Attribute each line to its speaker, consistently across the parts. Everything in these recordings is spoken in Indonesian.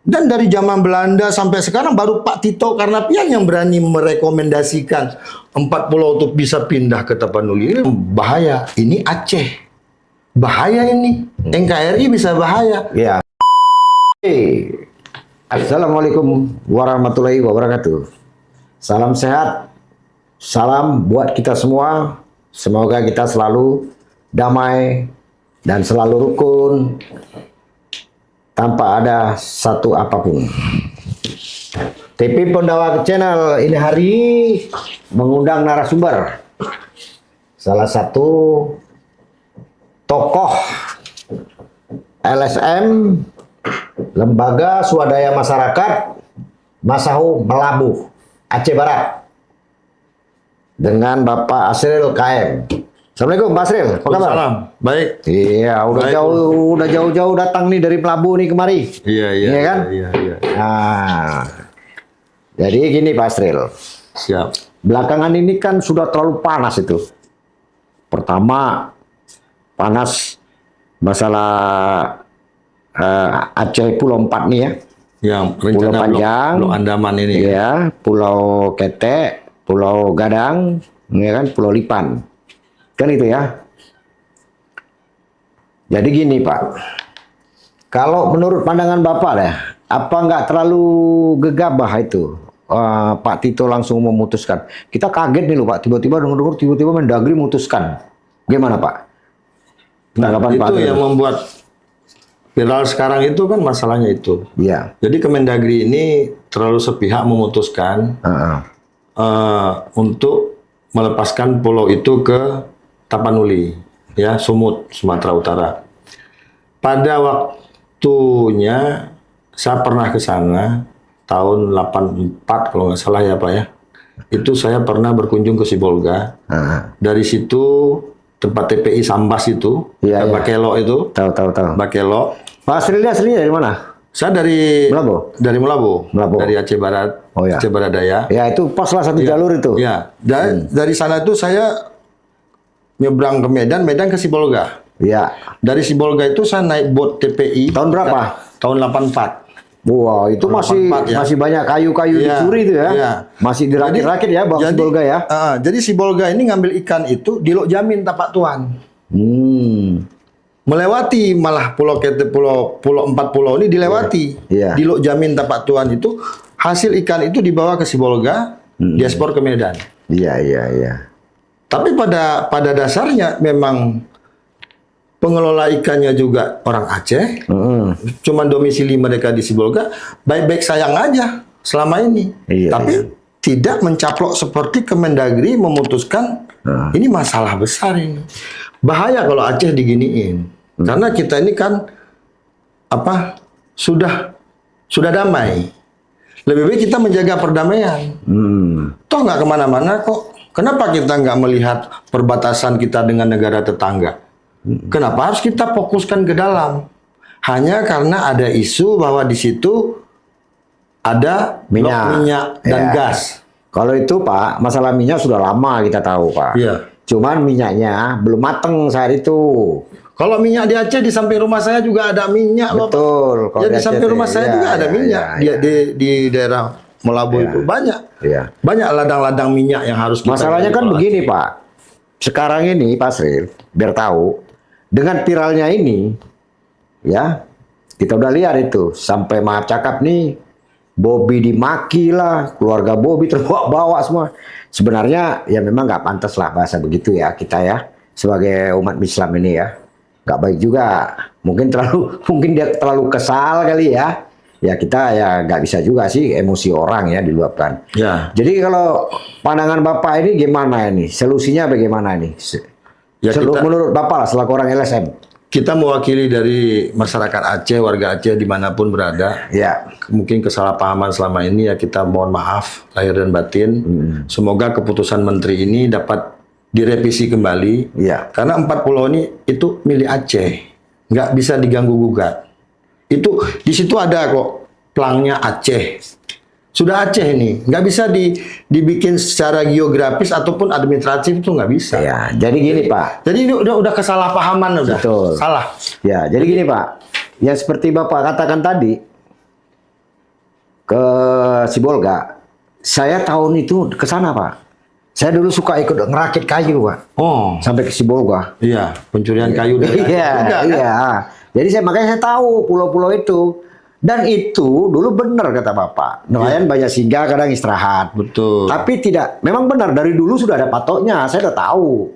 Speaker 1: Dan dari zaman Belanda sampai sekarang baru Pak Tito Karnavian yang berani merekomendasikan 4 pulau untuk bisa pindah ke Tapanuli. Ini bahaya. Ini Aceh. Bahaya ini. NKRI bisa bahaya.
Speaker 2: Ya. Assalamualaikum warahmatullahi wabarakatuh. Salam sehat. Salam buat kita semua. Semoga kita selalu damai dan selalu rukun tanpa ada satu apapun. TV Pondawa Channel ini hari mengundang narasumber, salah satu tokoh LSM, Lembaga Swadaya Masyarakat Masahu Melabuh, Aceh Barat, dengan Bapak Asril KM. Assalamualaikum Pak Asril, apa kabar?
Speaker 1: Salam. Baik.
Speaker 2: Iya, udah jauh-jauh datang nih dari Melabuh nih kemari.
Speaker 1: Iya kan? Iya.
Speaker 2: Nah, jadi gini Pak Asril.
Speaker 1: Siap.
Speaker 2: Belakangan ini kan sudah terlalu panas itu. Pertama, panas masalah Aceh Pulau 4 nih ya.
Speaker 1: Yang
Speaker 2: Pulau
Speaker 1: rencana
Speaker 2: Panjang,
Speaker 1: Pulau Andaman ini.
Speaker 2: Ya, Pulau Ketek, Pulau Gadang, ya kan, Pulau Lipan. Kan itu ya. Jadi gini Pak, kalau menurut pandangan Bapak deh, apa nggak terlalu gegabah itu Pak Tito langsung memutuskan? Kita kaget nih loh Pak, tiba-tiba Mendagri memutuskan. Gimana Pak? Tanggapan Pak
Speaker 1: Itu yang membuat viral sekarang itu kan masalahnya itu.
Speaker 2: Iya.
Speaker 1: Jadi Kemendagri ini terlalu sepihak memutuskan untuk melepaskan pulau itu ke Tapanuli, ya, Sumut, Sumatera Utara. Pada waktunya saya pernah ke sana tahun 84 kalau nggak salah ya Pak ya. Itu saya pernah berkunjung ke Sibolga. Dari situ tempat TPI Sambas itu, Bakelo itu.
Speaker 2: Tahu.
Speaker 1: Bakelo.
Speaker 2: Pak aslinya dari mana?
Speaker 1: Saya dari
Speaker 2: Melabuh.
Speaker 1: Melabuh. Dari Aceh Barat,
Speaker 2: Oh, ya.
Speaker 1: Aceh Barat Daya.
Speaker 2: Ya itu pas lah satu jalur itu.
Speaker 1: Ya, dari sana itu saya nyebrang ke Medan ke Sibolga.
Speaker 2: Iya.
Speaker 1: Dari Sibolga itu saya naik bot TPI.
Speaker 2: Tahun berapa?
Speaker 1: Tahun 84.
Speaker 2: Wah, itu masih banyak kayu-kayu dicuri itu ya.
Speaker 1: Iya.
Speaker 2: Masih dirakit-rakit ya Bang Sibolga ya.
Speaker 1: Jadi Sibolga ini ngambil ikan itu di Lok Jamin Tapak Tuan. Melewati malah Pulau Ketek, Pulau 4 pulau ini dilewati.
Speaker 2: Iya.
Speaker 1: Di Lok Jamin Tapak Tuan itu hasil ikan itu dibawa ke Sibolga, diekspor ke Medan.
Speaker 2: Iya.
Speaker 1: Tapi pada dasarnya memang pengelola ikannya juga orang Aceh, cuman domisili mereka di Sibolga, baik-baik sayang aja selama ini. Tapi tidak mencaplok seperti Kemendagri memutuskan ini masalah besar ini. Bahaya kalau Aceh diginiin. Karena kita ini kan sudah damai. Lebih baik kita menjaga perdamaian. Toh nggak kemana-mana kok. Kenapa kita nggak melihat perbatasan kita dengan negara tetangga? Kenapa harus kita fokuskan ke dalam? Hanya karena ada isu bahwa di situ ada minyak dan gas.
Speaker 2: Kalau itu Pak, masalah minyak sudah lama kita tahu Pak.
Speaker 1: Iya.
Speaker 2: Cuman minyaknya belum mateng saat itu.
Speaker 1: Kalau minyak di Aceh di samping rumah saya juga ada minyak loh.
Speaker 2: Betul.
Speaker 1: Ya di samping rumah saya juga ada minyak. Di daerah Melabuh itu banyak. Banyak ladang-ladang minyak yang harus kita.
Speaker 2: Masalahnya kan begini Pak. Sekarang ini Pak Sril, biar tahu, dengan viralnya ini, ya, kita udah lihat itu. Sampai maaf cakap nih, Bobby dimaki lah, keluarga Bobby terbawa-bawa semua. Sebenarnya ya memang nggak pantas lah bahasa begitu ya kita ya, sebagai umat Islam ini ya. Nggak baik juga. Mungkin dia terlalu kesal kali ya. Ya kita ya nggak bisa juga sih emosi orang ya diluapkan.
Speaker 1: Ya.
Speaker 2: Jadi kalau pandangan Bapak ini gimana ini? Solusinya bagaimana ini?
Speaker 1: Ya,
Speaker 2: Menurut Bapak lah selaku orang LSM.
Speaker 1: Kita mewakili dari masyarakat Aceh, warga Aceh dimanapun berada.
Speaker 2: Ya.
Speaker 1: Mungkin kesalahpahaman selama ini ya kita mohon maaf lahir dan batin. Semoga keputusan Menteri ini dapat direvisi kembali.
Speaker 2: Ya.
Speaker 1: Karena 4 pulau ini itu milik Aceh, nggak bisa diganggu gugat. Itu di situ ada kok plangnya Aceh. Sudah Aceh ini, nggak bisa dibikin secara geografis ataupun administratif itu nggak bisa.
Speaker 2: Ya, jadi gini Pak.
Speaker 1: Jadi ini udah kesalahpahaman udah.
Speaker 2: Betul.
Speaker 1: Salah.
Speaker 2: Ya, jadi gini Pak. Ya seperti Bapak katakan tadi, ke Sibolga, saya tahun itu ke sana, Pak. Saya dulu suka ikut ngerakit kayu, Pak.
Speaker 1: Oh,
Speaker 2: Sampai ke Sibolga.
Speaker 1: iya, pencurian kayu dari
Speaker 2: Iya,
Speaker 1: juga, kan?
Speaker 2: iya. Jadi makanya saya tahu pulau-pulau itu. Dan itu dulu benar kata Bapak. Nelayan banyak singgah, kadang istirahat.
Speaker 1: Betul.
Speaker 2: Tapi tidak, memang benar dari dulu sudah ada patoknya, saya udah tahu.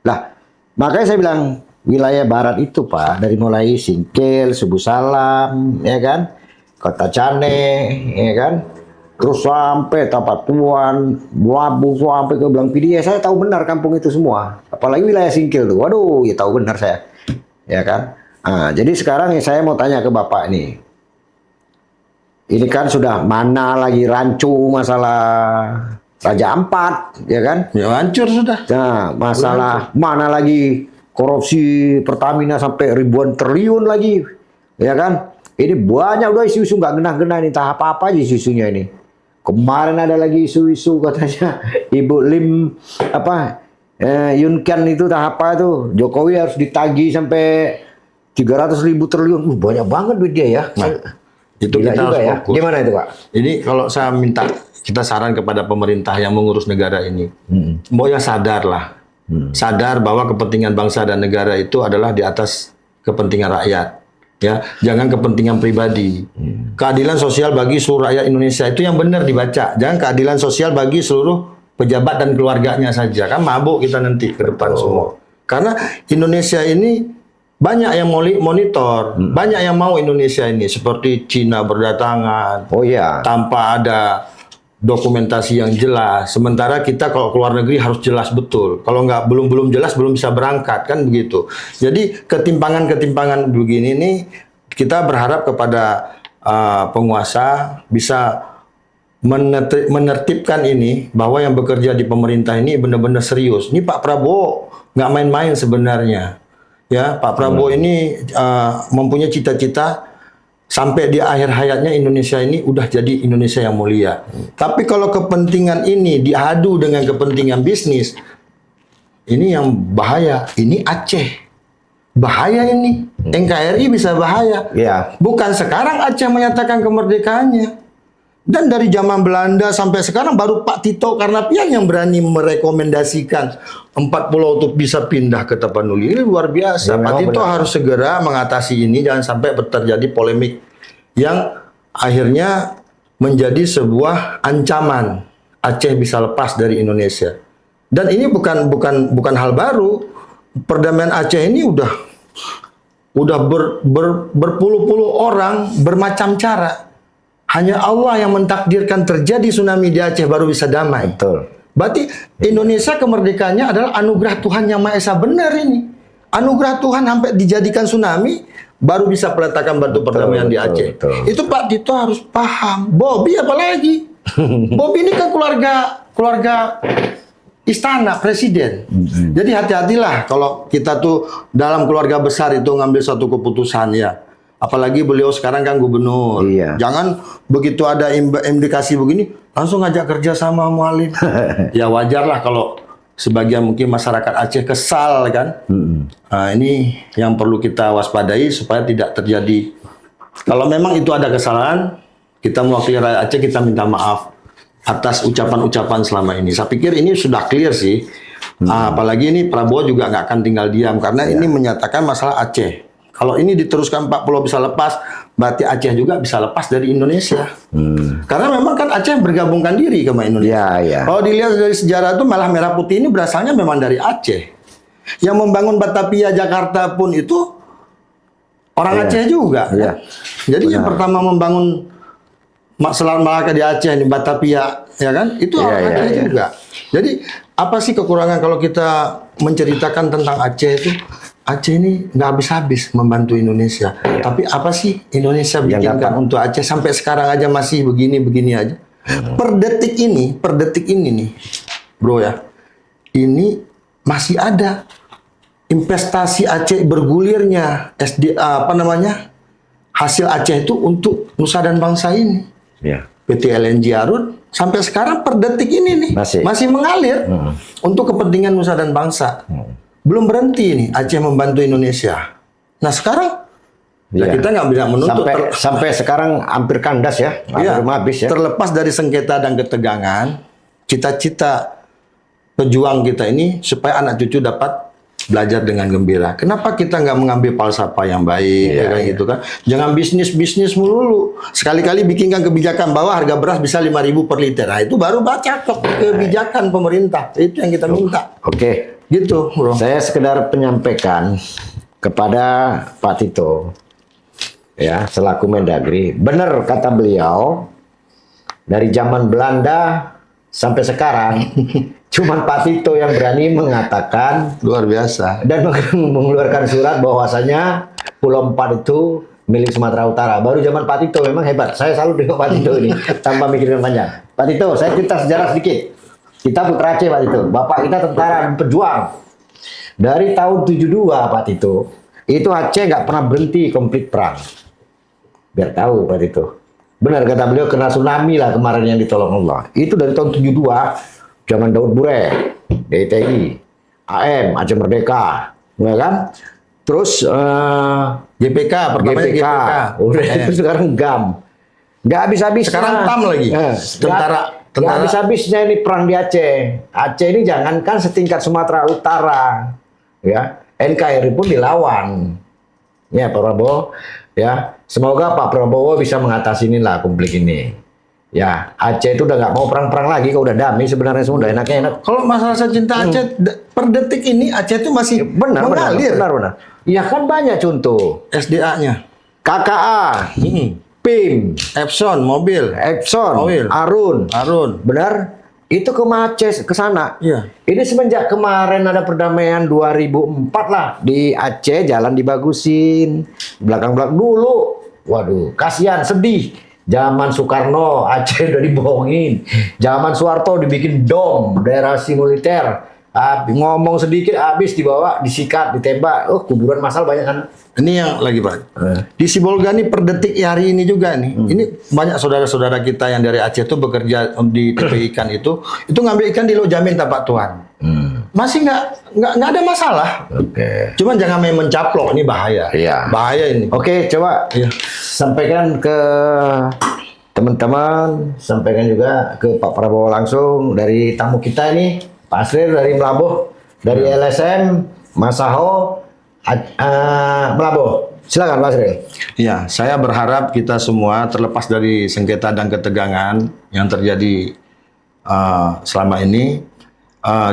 Speaker 2: Lah, makanya saya bilang wilayah barat itu, Pak, dari mulai Singkil, Subuh Salam, ya kan? Kota Cane, ya kan? Terus sampai Tapatuan, Buabu, sampai ke Belang Pidi, saya tahu benar kampung itu semua. Apalagi wilayah Singkil tuh. Waduh, ya tahu benar saya. Ya kan? Nah, jadi sekarang saya mau tanya ke Bapak nih. Ini kan sudah mana lagi rancu masalah Raja Ampat, ya kan?
Speaker 1: Ya hancur sudah.
Speaker 2: Nah, masalah mana lagi korupsi Pertamina sampai ribuan triliun lagi, ya kan? Ini banyak udah isu-isu nggak genah-genah ini, tahap apa aja isu-isunya ini. Kemarin ada lagi isu-isu katanya Ibu Lim Yunkan itu tahap apa itu, Jokowi harus ditagih sampai 300.000 triliun. Banyak banget duit dia ya.
Speaker 1: Nah, itu
Speaker 2: Gila
Speaker 1: kita
Speaker 2: juga
Speaker 1: harus
Speaker 2: ya.
Speaker 1: fokus.
Speaker 2: Gimana itu, Pak?
Speaker 1: Ini kalau saya minta, kita saran kepada pemerintah yang mengurus negara ini, pokoknya sadar lah. Sadar bahwa kepentingan bangsa dan negara itu adalah di atas kepentingan rakyat. Ya, jangan kepentingan pribadi. Keadilan sosial bagi seluruh rakyat Indonesia itu yang benar dibaca. Jangan keadilan sosial bagi seluruh pejabat dan keluarganya saja. Kan mabuk kita nanti ke depan semua. Karena Indonesia ini banyak yang monitor, banyak yang mau Indonesia ini, seperti Cina berdatangan
Speaker 2: Oh iya.
Speaker 1: tanpa ada dokumentasi yang jelas. Sementara kita kalau keluar negeri harus jelas betul. Kalau nggak belum jelas belum bisa berangkat, kan begitu. Jadi ketimpangan begini nih kita berharap kepada penguasa bisa menertibkan ini, bahwa yang bekerja di pemerintah ini benar-benar serius. Ini Pak Prabowo nggak main-main sebenarnya. Ya, Pak Prabowo ini mempunyai cita-cita sampai di akhir hayatnya Indonesia ini udah jadi Indonesia yang mulia. Tapi kalau kepentingan ini diadu dengan kepentingan bisnis, ini yang bahaya. Ini Aceh. Bahaya ini. NKRI bisa bahaya.
Speaker 2: Iya.
Speaker 1: Bukan sekarang Aceh menyatakan kemerdekaannya. Dan dari zaman Belanda sampai sekarang baru Pak Tito Karnavian yang berani merekomendasikan 4 pulau untuk bisa pindah ke Tapanuli. Ini luar biasa.
Speaker 2: Ya,
Speaker 1: Pak
Speaker 2: memang
Speaker 1: Tito
Speaker 2: benar.
Speaker 1: harus segera mengatasi ini, jangan sampai terjadi polemik yang akhirnya menjadi sebuah ancaman Aceh bisa lepas dari Indonesia. Dan ini bukan hal baru. Perdamaian Aceh ini udah berpuluh-puluh orang bermacam cara. Hanya Allah yang mentakdirkan terjadi tsunami di Aceh baru bisa damai.
Speaker 2: Betul.
Speaker 1: Berarti Indonesia kemerdekaannya adalah anugerah Tuhan yang Maha Esa, benar ini. Anugerah Tuhan sampai dijadikan tsunami baru bisa peletakan batu perdamaian di Aceh.
Speaker 2: betul.
Speaker 1: Itu Pak Tito harus paham. Bobby apalagi? Bobby ini kan keluarga istana presiden. Jadi hati-hatilah kalau kita tuh dalam keluarga besar itu ngambil satu keputusan ya. Apalagi beliau sekarang kan gubernur.
Speaker 2: Iya.
Speaker 1: Jangan begitu ada indikasi begini langsung ngajak kerja sama Mualim. Ya wajar lah kalau sebagian mungkin masyarakat Aceh kesal kan. Nah, ini yang perlu kita waspadai supaya tidak terjadi. Kalau memang itu ada kesalahan, kita mewakili rakyat Aceh, kita minta maaf atas ucapan-ucapan selama ini. Saya pikir ini sudah clear sih. Apalagi ini Prabowo juga nggak akan tinggal diam karena ini menyatakan masalah Aceh. Kalau ini diteruskan 4 pulau bisa lepas, berarti Aceh juga bisa lepas dari Indonesia. Karena memang kan Aceh bergabungkan diri sama Indonesia.
Speaker 2: Iya, iya.
Speaker 1: Kalau dilihat dari sejarah itu malah Merah Putih ini berasalnya memang dari Aceh. Yang membangun Batavia Jakarta pun itu orang Aceh juga.
Speaker 2: Iya.
Speaker 1: Jadi yang pertama membangun Selat Malaka di Aceh, di Batavia, ya kan? Itu
Speaker 2: Iya,
Speaker 1: orang
Speaker 2: iya,
Speaker 1: Aceh
Speaker 2: iya.
Speaker 1: juga. Jadi apa sih kekurangan kalau kita menceritakan tentang Aceh itu? Aceh ini nggak habis-habis membantu Indonesia. Tapi apa sih Indonesia bikinkan
Speaker 2: dapat.
Speaker 1: untuk Aceh sampai sekarang aja masih begini-begini aja. Per detik ini nih, bro ya, ini masih ada investasi Aceh bergulirnya hasil Aceh itu untuk nusa dan bangsa ini.
Speaker 2: Iya.
Speaker 1: PT LNG Arun sampai sekarang per detik ini nih masih mengalir untuk kepentingan nusa dan bangsa. Belum berhenti nih Aceh membantu Indonesia. Nah sekarang Ya, kita nggak bisa menuntut
Speaker 2: sampai sekarang hampir kandas ya, hampir habis ya.
Speaker 1: Terlepas dari sengketa dan ketegangan, cita-cita pejuang kita ini supaya anak cucu dapat belajar dengan gembira. Kenapa kita nggak mengambil falsafah yang baik, gitu kan? Jangan bisnis melulu. Sekali-kali bikinkan kebijakan bahwa harga beras bisa 5.000 per liter. Nah, itu baru baca kebijakan pemerintah. Itu yang kita minta.
Speaker 2: Oke.
Speaker 1: Gitu, bro.
Speaker 2: Saya sekedar menyampaikan kepada Pak Tito, ya, selaku Mendagri, benar kata beliau, dari zaman Belanda sampai sekarang, cuman Pak Tito yang berani mengatakan,
Speaker 1: luar biasa,
Speaker 2: dan mengeluarkan surat bahwasanya Pulau 4 itu milik Sumatera Utara. Baru zaman Pak Tito, memang hebat. Saya selalu dengan Pak Tito ini, tanpa mikirin panjang. Pak Tito, saya cerita sejarah sedikit. Kita putra Aceh, Pak Tito. Bapak kita tentara dan pejuang. Dari tahun 72, Pak Tito, itu Aceh nggak pernah berhenti konflik perang. Biar tahu, Pak Tito. Benar kata beliau, kena tsunami lah kemarin yang ditolong Allah. Itu dari tahun 72, zaman Daud Bure, DITI, AM, Aceh Merdeka, ya kan? Terus
Speaker 1: GPK, pertamanya GPK.
Speaker 2: Udah itu sekarang GAM. Nggak habis-habis.
Speaker 1: Sekarang TAM lagi. Tentara.
Speaker 2: Nggak habis-habisnya ini perang di Aceh. Aceh ini jangankan setingkat Sumatera Utara, ya, NKRI pun dilawan. Ya, Pak Prabowo, ya, semoga Pak Prabowo bisa mengatasi inilah konflik ini. Ya, Aceh itu udah nggak mau perang-perang lagi, kalau udah damai sebenarnya semua udah enak.
Speaker 1: Kalau masalah cinta Aceh, per detik ini Aceh itu masih mengalir.
Speaker 2: Benar. Ya kan banyak contoh.
Speaker 1: SDA-nya,
Speaker 2: KKA, PIM,
Speaker 1: Epson, mobil,
Speaker 2: Oil, Arun, benar? Itu ke Aceh, ke sana.
Speaker 1: Iya.
Speaker 2: Ini semenjak kemarin ada perdamaian 2004 lah di Aceh, jalan dibagusin, belakang-belakang dulu. Waduh, kasihan, sedih. Zaman Soekarno, Aceh udah dibohongin. Zaman Soeharto dibikin dom, daerah militer. Ngomong sedikit habis dibawa, disikat, ditembak. Oh, kuburan massal banyak kan.
Speaker 1: Ini yang lagi, Pak. Di Sibolga nih per detik hari ini juga nih. Ini banyak saudara-saudara kita yang dari Aceh tuh bekerja di TPI ikan itu ngambil ikan di Lojamin Tapak Tuan. Masih nggak ada masalah.
Speaker 2: Oke.
Speaker 1: Cuman jangan main mencaplok, ini bahaya.
Speaker 2: Iya.
Speaker 1: Bahaya ini.
Speaker 2: Oke, coba sampaikan ke teman-teman, sampaikan juga ke Pak Prabowo langsung dari tamu kita ini, Pak Asril dari Melabuh, dari LSM, Mas Saho, Melabuh. Silakan Pak Asril.
Speaker 1: Iya, saya berharap kita semua terlepas dari sengketa dan ketegangan yang terjadi selama ini,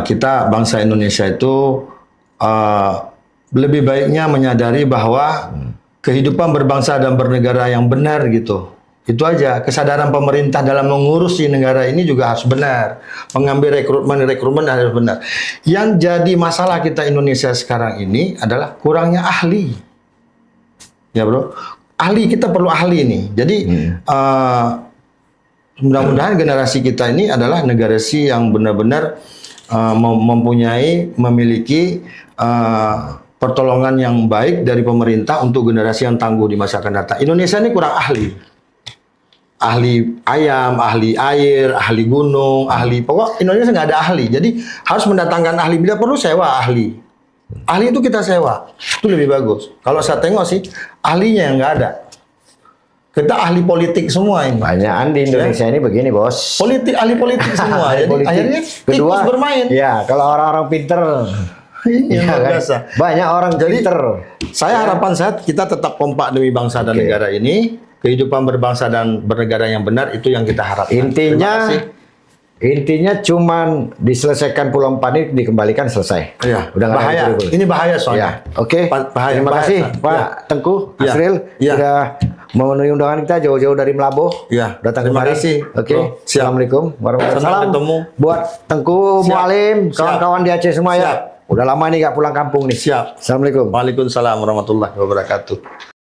Speaker 1: kita bangsa Indonesia itu lebih baiknya menyadari bahwa kehidupan berbangsa dan bernegara yang benar gitu. Itu aja, kesadaran pemerintah dalam mengurusi negara ini juga harus benar. Mengambil rekrutmen harus benar. Yang jadi masalah kita Indonesia sekarang ini adalah kurangnya ahli. Ya, Bro. Ahli, kita perlu ahli nih. Jadi mudah-mudahan generasi kita ini adalah generasi yang benar-benar memiliki pertolongan yang baik dari pemerintah untuk generasi yang tangguh di masa akan datang. Indonesia ini kurang ahli. Ahli ayam, ahli air, ahli gunung, ahli pokok Indonesia nggak ada ahli. Jadi harus mendatangkan ahli. Bila perlu sewa ahli. Ahli itu kita sewa. Itu lebih bagus. Kalau saya tengok sih ahlinya yang nggak ada. Kita ahli politik semua ini.
Speaker 2: Banyakan di Indonesia ini begini, Bos.
Speaker 1: Ahli politik semua. Jadi
Speaker 2: politik.
Speaker 1: akhirnya
Speaker 2: Kedua,
Speaker 1: tikus bermain.
Speaker 2: Ya, kalau orang-orang pinter.
Speaker 1: Ini
Speaker 2: Ya,
Speaker 1: luar
Speaker 2: kan?
Speaker 1: biasa.
Speaker 2: Banyak orang pinter.
Speaker 1: Harapan saya kita tetap kompak demi bangsa dan negara ini. Kehidupan berbangsa dan bernegara yang benar itu yang kita harapkan.
Speaker 2: Intinya cuman diselesaikan Pulau 4 ini dikembalikan selesai.
Speaker 1: Iya.
Speaker 2: Udah
Speaker 1: bahaya. Ini bahaya soalnya.
Speaker 2: Ya. Oke.
Speaker 1: Bahaya.
Speaker 2: Terima kasih Pak Tengku Asril sudah memenuhi undangan kita jauh-jauh dari Melabuh.
Speaker 1: Iya.
Speaker 2: Datang
Speaker 1: Terima
Speaker 2: kemari.
Speaker 1: kasih.
Speaker 2: Oke. Assalamualaikum warahmatullahi wabarakatuh.
Speaker 1: Ketemu.
Speaker 2: Buat Tengku Mualim, kawan-kawan di Aceh semua ya. Udah lama nih gak pulang kampung nih.
Speaker 1: Siap.
Speaker 2: Assalamualaikum.
Speaker 1: Waalaikumsalam warahmatullahi wabarakatuh.